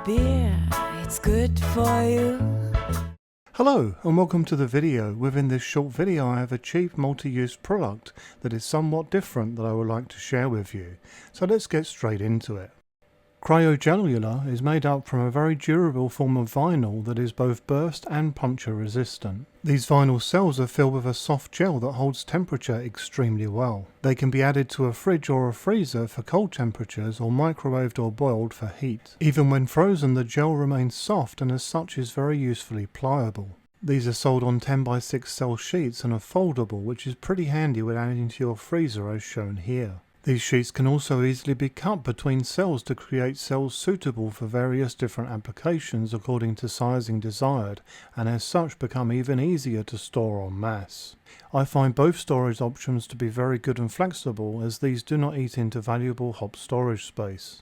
beer, it's good for you. Hello and welcome to the video. Within this short video I have a cheap multi-use product that is somewhat different that I would like to share with you. So let's get straight into it. Cryogelular is made up from a very durable form of vinyl that is both burst and puncture resistant. These vinyl cells are filled with a soft gel that holds temperature extremely well. They can be added to a fridge or a freezer for cold temperatures or microwaved or boiled for heat. Even when frozen, the gel remains soft and as such is very usefully pliable. These are sold on 10x6 cell sheets and are foldable, which is pretty handy when adding to your freezer as shown here. These sheets can also easily be cut between cells to create cells suitable for various different applications according to sizing desired, and as such become even easier to store en masse. I find both storage options to be very good and flexible, as these do not eat into valuable hop storage space.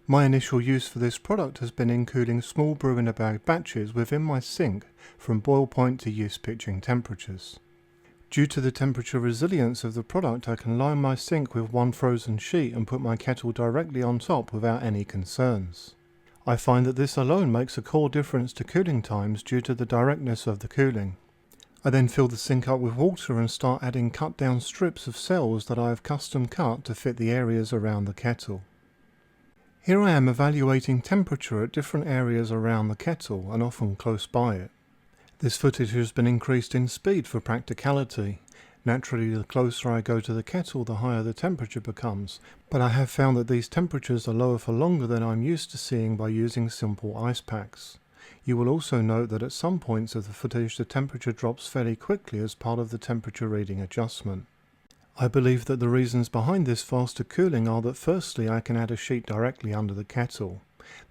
My initial use for this product has been in cooling small brew-in-a-bag batches within my sink from boil point to use pitching temperatures. Due to the temperature resilience of the product, I can line my sink with one frozen sheet and put my kettle directly on top without any concerns. I find that this alone makes a core difference to cooling times due to the directness of the cooling. I then fill the sink up with water and start adding cut down strips of cells that I have custom cut to fit the areas around the kettle. Here I am evaluating temperature at different areas around the kettle and often close by it. This footage has been increased in speed for practicality. Naturally, the closer I go to the kettle, the higher the temperature becomes, but I have found that these temperatures are lower for longer than I'm used to seeing by using simple ice packs. You will also note that at some points of the footage the temperature drops fairly quickly as part of the temperature reading adjustment. I believe that the reasons behind this faster cooling are that firstly I can add a sheet directly under the kettle.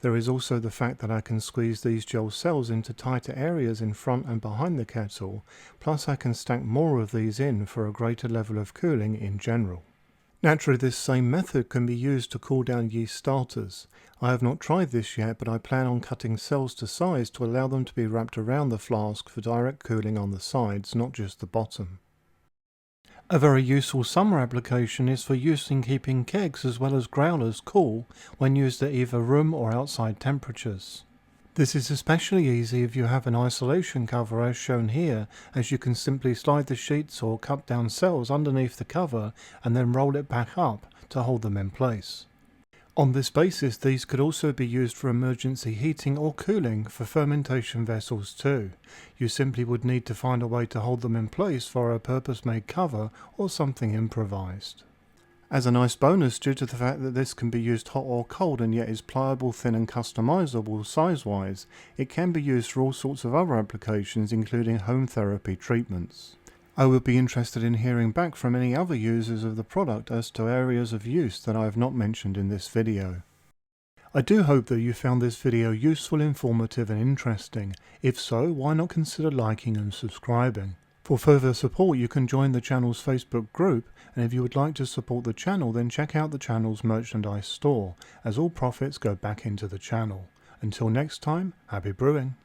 There is also the fact that I can squeeze these gel cells into tighter areas in front and behind the kettle, plus I can stack more of these in for a greater level of cooling in general. Naturally, this same method can be used to cool down yeast starters. I have not tried this yet, but I plan on cutting cells to size to allow them to be wrapped around the flask for direct cooling on the sides, not just the bottom. A very useful summer application is for use in keeping kegs as well as growlers cool when used at either room or outside temperatures. This is especially easy if you have an isolation cover as shown here, as you can simply slide the sheets or cut down cells underneath the cover and then roll it back up to hold them in place. On this basis, these could also be used for emergency heating or cooling for fermentation vessels too. You simply would need to find a way to hold them in place via a purpose-made cover or something improvised. As a nice bonus, due to the fact that this can be used hot or cold and yet is pliable, thin and customizable size-wise, it can be used for all sorts of other applications including home therapy treatments. I would be interested in hearing back from any other users of the product as to areas of use that I have not mentioned in this video. I do hope that you found this video useful, informative and interesting. If so, why not consider liking and subscribing? For further support you can join the channel's Facebook group, and if you would like to support the channel then check out the channel's merchandise store, as all profits go back into the channel. Until next time, happy brewing!